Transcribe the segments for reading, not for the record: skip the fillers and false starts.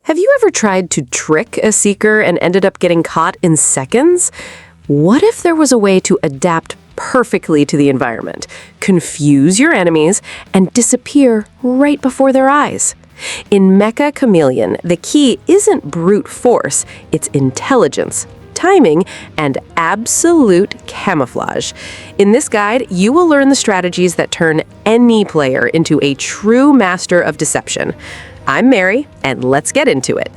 Have you ever tried to trick a seeker and ended up getting caught in seconds? What if there was a way to adapt perfectly to the environment, confuse your enemies, and disappear right before their eyes? In MECCHA Chameleon, the key isn't brute force, it's intelligence, timing, and absolute camouflage. In this guide, you will learn the strategies that turn any player into a true master of deception. I'm Mary, and let's get into it.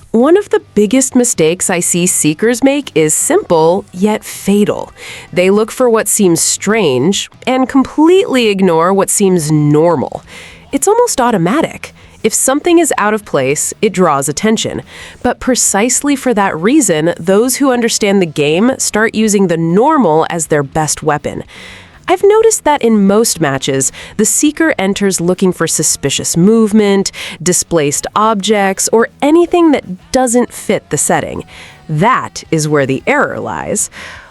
One of the biggest mistakes I see seekers make is simple, yet fatal. They look for what seems strange and completely ignore what seems normal. It's almost automatic. If something is out of place, it draws attention. But precisely for that reason, those who understand the game start using the normal as their best weapon. I've noticed that in most matches, the seeker enters looking for suspicious movement, displaced objects, or anything that doesn't fit the setting. That is where the error lies.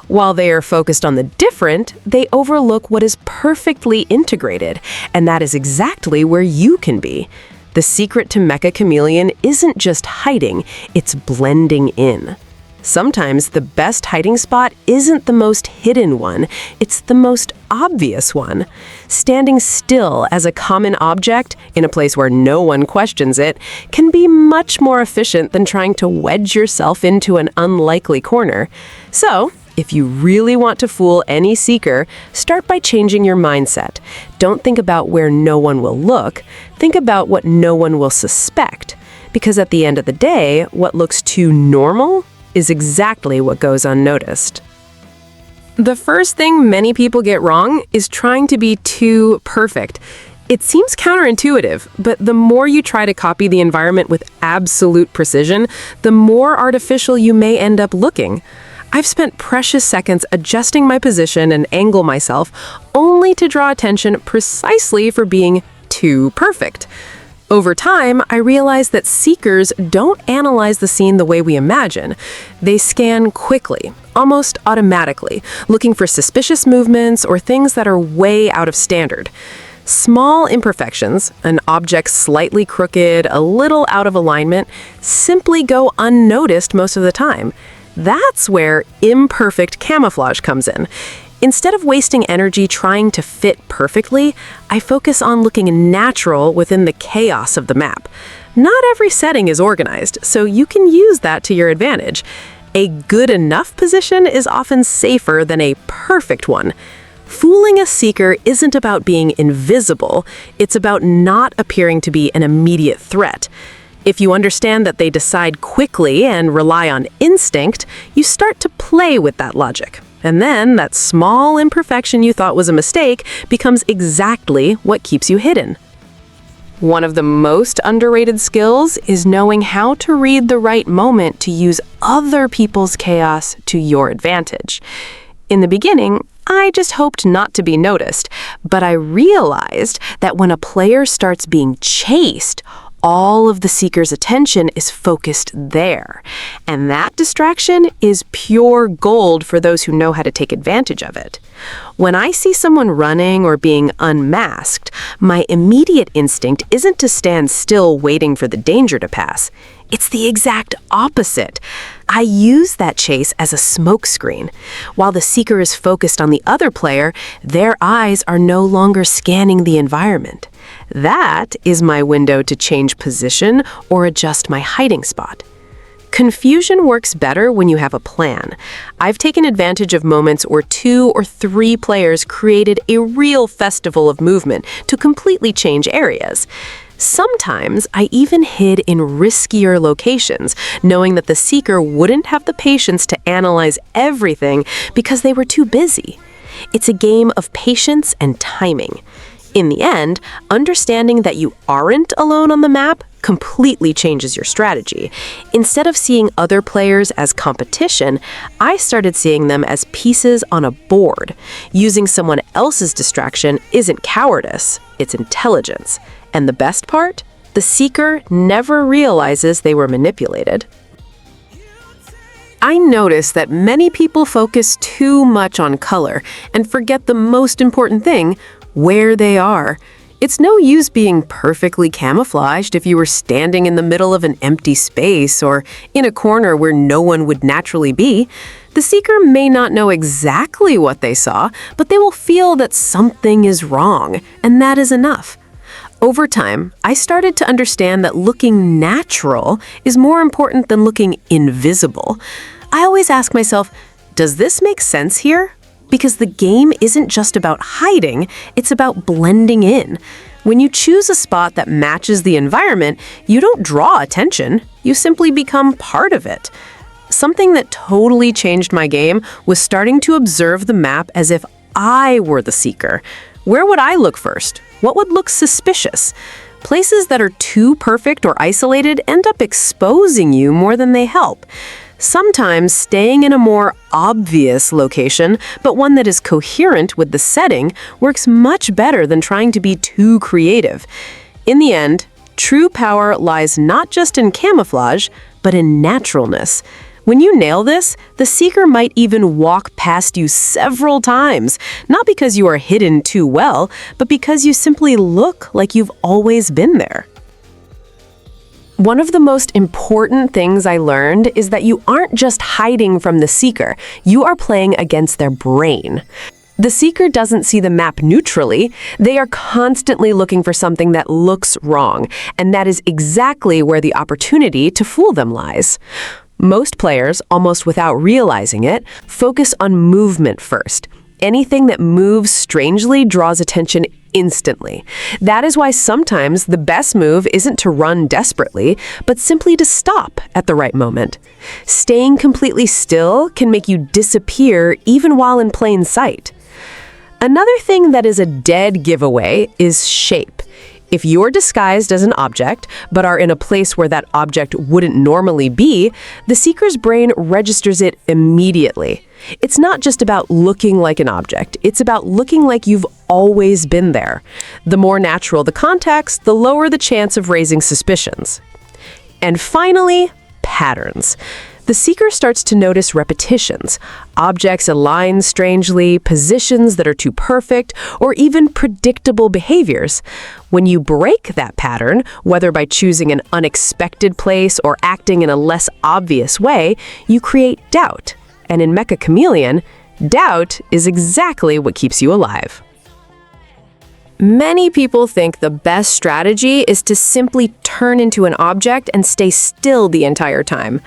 While they are focused on the different, they overlook what is perfectly integrated, and that is exactly where you can be. The secret to MECCHA Chameleon isn't just hiding, it's blending in. Sometimes the best hiding spot isn't the most hidden one, it's the most obvious one. Standing still as a common object in a place where no one questions it can be much more efficient than trying to wedge yourself into an unlikely corner. So, if you really want to fool any seeker, start by changing your mindset. Don't think about where no one will look, think about what no one will suspect. Because at the end of the day, what looks too normal is exactly what goes unnoticed. The first thing many people get wrong is trying to be too perfect. It seems counterintuitive, but the more you try to copy the environment with absolute precision, the more artificial you may end up looking. I've spent precious seconds adjusting my position and angle myself, only to draw attention precisely for being too perfect. Over time, I realized that seekers don't analyze the scene the way we imagine. They scan quickly, almost automatically, looking for suspicious movements or things that are way out of standard. Small imperfections, an object slightly crooked, a little out of alignment, simply go unnoticed most of the time. That's where imperfect camouflage comes in. Instead of wasting energy trying to fit perfectly, I focus on looking natural within the chaos of the map. Not every setting is organized, so you can use that to your advantage. A good enough position is often safer than a perfect one. Fooling a seeker isn't about being invisible, it's about not appearing to be an immediate threat. If you understand that they decide quickly and rely on instinct, you start to play with that logic. And then that small imperfection you thought was a mistake becomes exactly what keeps you hidden. One of the most underrated skills is knowing how to read the right moment to use other people's chaos to your advantage. In the beginning, I just hoped not to be noticed, but I realized that when a player starts being chased, all of the seeker's attention is focused there. And that distraction is pure gold for those who know how to take advantage of it. When I see someone running or being unmasked, my immediate instinct isn't to stand still waiting for the danger to pass. It's the exact opposite. I use that chase as a smokescreen. While the seeker is focused on the other player, their eyes are no longer scanning the environment. That is my window to change position or adjust my hiding spot. Confusion works better when you have a plan. I've taken advantage of moments where 2 or 3 players created a real festival of movement to completely change areas. Sometimes I even hid in riskier locations, knowing that the seeker wouldn't have the patience to analyze everything because they were too busy. It's a game of patience and timing. In the end, understanding that you aren't alone on the map completely changes your strategy. Instead of seeing other players as competition, I started seeing them as pieces on a board. Using someone else's distraction isn't cowardice, it's intelligence. And the best part? The seeker never realizes they were manipulated. I notice that many people focus too much on color and forget the most important thing, where they are. It's no use being perfectly camouflaged if you were standing in the middle of an empty space or in a corner where no one would naturally be. The seeker may not know exactly what they saw, but they will feel that something is wrong, and that is enough. Over time, I started to understand that looking natural is more important than looking invisible. I always ask myself, does this make sense here? Because the game isn't just about hiding, it's about blending in. When you choose a spot that matches the environment, you don't draw attention, you simply become part of it. Something that totally changed my game was starting to observe the map as if I were the seeker. Where would I look first? What would look suspicious? Places that are too perfect or isolated end up exposing you more than they help. Sometimes staying in a more obvious location, but one that is coherent with the setting, works much better than trying to be too creative. In the end, true power lies not just in camouflage, but in naturalness. When you nail this, the seeker might even walk past you several times, not because you are hidden too well, but because you simply look like you've always been there. One of the most important things I learned is that you aren't just hiding from the seeker, you are playing against their brain. The seeker doesn't see the map neutrally, they are constantly looking for something that looks wrong, and that is exactly where the opportunity to fool them lies. Most players, almost without realizing it, focus on movement first. Anything that moves strangely draws attention instantly. That is why sometimes the best move isn't to run desperately, but simply to stop at the right moment. Staying completely still can make you disappear even while in plain sight. Another thing that is a dead giveaway is shape. If you're disguised as an object, but are in a place where that object wouldn't normally be, the seeker's brain registers it immediately. It's not just about looking like an object, it's about looking like you've always been there. The more natural the context, the lower the chance of raising suspicions. And finally, patterns. The seeker starts to notice repetitions, objects align strangely, positions that are too perfect, or even predictable behaviors. When you break that pattern, whether by choosing an unexpected place or acting in a less obvious way, you create doubt. And in MECCHA Chameleon, doubt is exactly what keeps you alive. Many people think the best strategy is to simply turn into an object and stay still the entire time.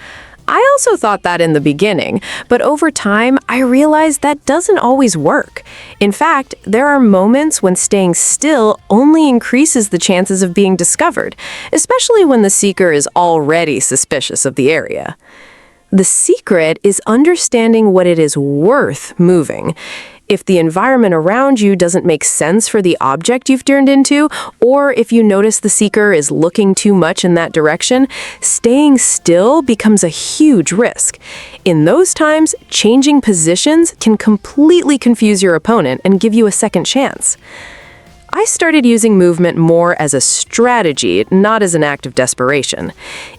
I also thought that in the beginning, but over time, I realized that doesn't always work. In fact, there are moments when staying still only increases the chances of being discovered, especially when the seeker is already suspicious of the area. The secret is understanding what it is worth moving. If the environment around you doesn't make sense for the object you've turned into, or if you notice the seeker is looking too much in that direction, staying still becomes a huge risk. In those times, changing positions can completely confuse your opponent and give you a second chance. I started using movement more as a strategy, not as an act of desperation.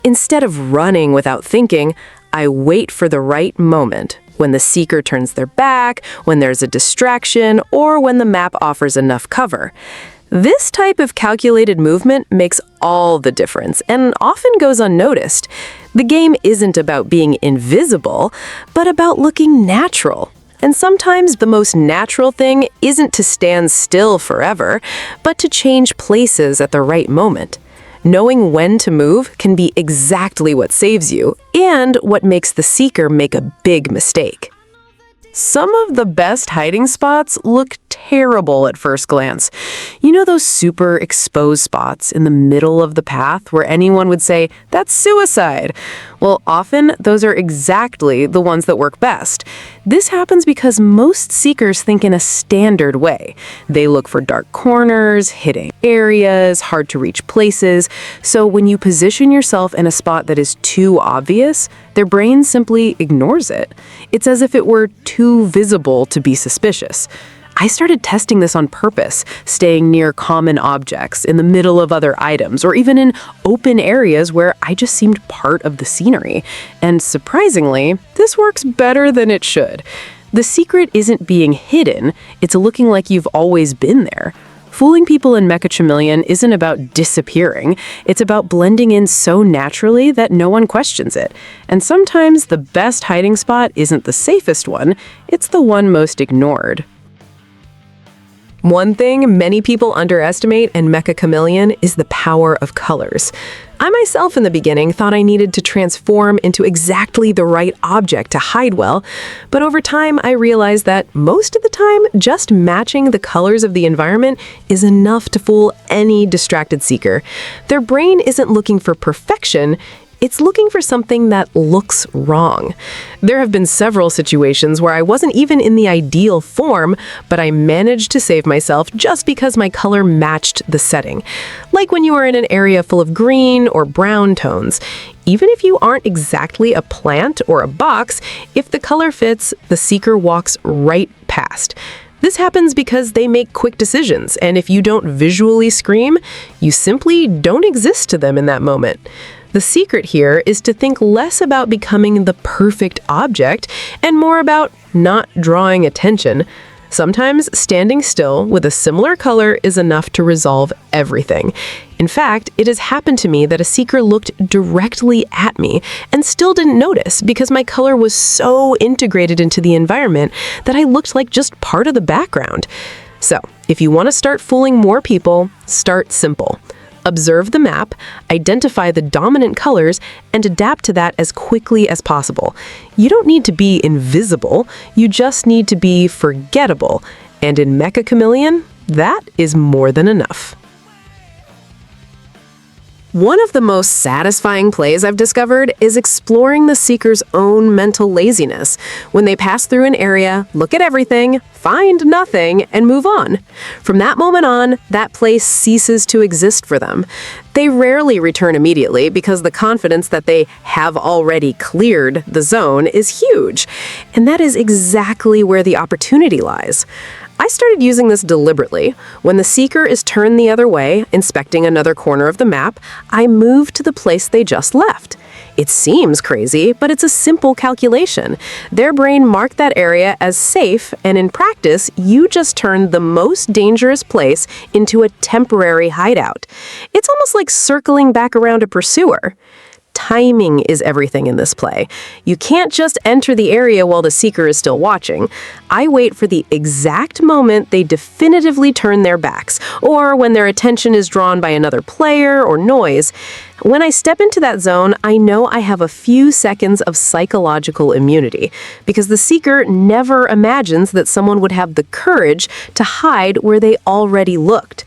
Instead of running without thinking, I wait for the right moment. When the seeker turns their back, when there's a distraction, or when the map offers enough cover. This type of calculated movement makes all the difference and often goes unnoticed. The game isn't about being invisible, but about looking natural. And sometimes the most natural thing isn't to stand still forever, but to change places at the right moment. Knowing when to move can be exactly what saves you and what makes the seeker make a big mistake. Some of the best hiding spots look terrible at first glance. You know those super exposed spots in the middle of the path where anyone would say, "That's suicide"? Well, often those are exactly the ones that work best. This happens because most seekers think in a standard way. They look for dark corners, hidden areas, hard to reach places. So when you position yourself in a spot that is too obvious, their brain simply ignores it. It's as if it were too visible to be suspicious. I started testing this on purpose, staying near common objects, in the middle of other items, or even in open areas where I just seemed part of the scenery. And surprisingly, this works better than it should. The secret isn't being hidden, it's looking like you've always been there. Fooling people in MECCHA CHAMELEON isn't about disappearing. It's about blending in so naturally that no one questions it. And sometimes the best hiding spot isn't the safest one, it's the one most ignored. One thing many people underestimate in MECCHA CHAMELEON is the power of colors. I myself in the beginning thought I needed to transform into exactly the right object to hide well, but over time I realized that most of the time just matching the colors of the environment is enough to fool any distracted seeker. Their brain isn't looking for perfection, it's looking for something that looks wrong. There have been several situations where I wasn't even in the ideal form, but I managed to save myself just because my color matched the setting. Like when you are in an area full of green or brown tones. Even if you aren't exactly a plant or a box, if the color fits, the seeker walks right past. This happens because they make quick decisions, and if you don't visually scream, you simply don't exist to them in that moment. The secret here is to think less about becoming the perfect object and more about not drawing attention. Sometimes standing still with a similar color is enough to resolve everything. In fact, it has happened to me that a seeker looked directly at me and still didn't notice because my color was so integrated into the environment that I looked like just part of the background. So, if you want to start fooling more people, start simple. Observe the map, identify the dominant colors, and adapt to that as quickly as possible. You don't need to be invisible, you just need to be forgettable. And in MECCHA CHAMELEON, that is more than enough. One of the most satisfying plays I've discovered is exploring the seeker's own mental laziness. When they pass through an area, look at everything, find nothing, and move on. From that moment on, that place ceases to exist for them. They rarely return immediately because the confidence that they have already cleared the zone is huge. And that is exactly where the opportunity lies. I started using this deliberately. When the seeker is turned the other way, inspecting another corner of the map, I move to the place they just left. It seems crazy, but it's a simple calculation. Their brain marked that area as safe, and in practice, you just turned the most dangerous place into a temporary hideout. It's almost like circling back around a pursuer. Timing is everything in this play. You can't just enter the area while the seeker is still watching. I wait for the exact moment they definitively turn their backs, or when their attention is drawn by another player or noise. When I step into that zone, I know I have a few seconds of psychological immunity, because the seeker never imagines that someone would have the courage to hide where they already looked.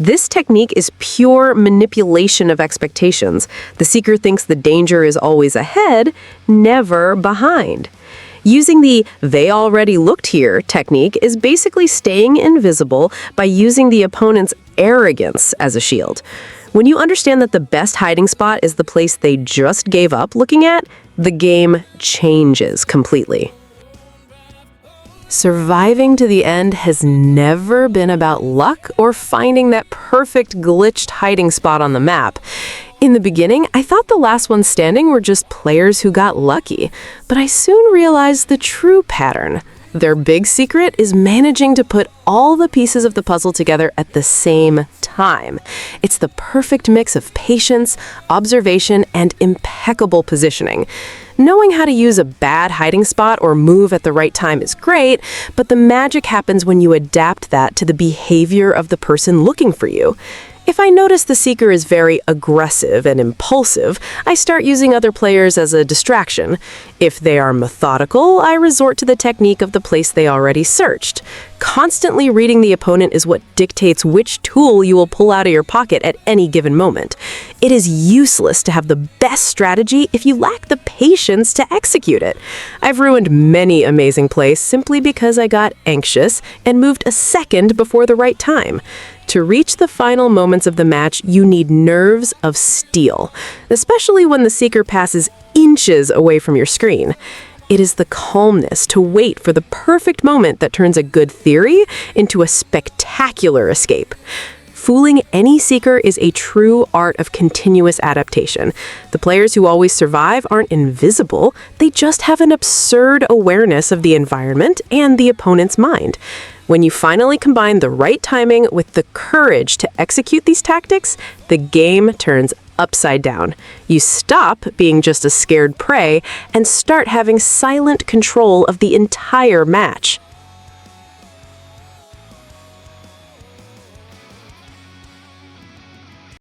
This technique is pure manipulation of expectations. The seeker thinks the danger is always ahead, never behind. Using the "they already looked here" technique is basically staying invisible by using the opponent's arrogance as a shield. When you understand that the best hiding spot is the place they just gave up looking at, the game changes completely. Surviving to the end has never been about luck or finding that perfect glitched hiding spot on the map. In the beginning, I thought the last ones standing were just players who got lucky, but I soon realized the true pattern. Their big secret is managing to put all the pieces of the puzzle together at the same time. It's the perfect mix of patience, observation, and impeccable positioning. Knowing how to use a bad hiding spot or move at the right time is great, but the magic happens when you adapt that to the behavior of the person looking for you. If I notice the seeker is very aggressive and impulsive, I start using other players as a distraction. If they are methodical, I resort to the technique of the place they already searched. Constantly reading the opponent is what dictates which tool you will pull out of your pocket at any given moment. It is useless to have the best strategy if you lack the patience to execute it. I've ruined many amazing plays simply because I got anxious and moved a second before the right time. To reach the final moments of the match, you need nerves of steel, especially when the seeker passes inches away from your screen. It is the calmness to wait for the perfect moment that turns a good theory into a spectacular escape. Fooling any seeker is a true art of continuous adaptation. The players who always survive aren't invisible, they just have an absurd awareness of the environment and the opponent's mind. When you finally combine the right timing with the courage to execute these tactics, the game turns upside down. You stop being just a scared prey and start having silent control of the entire match.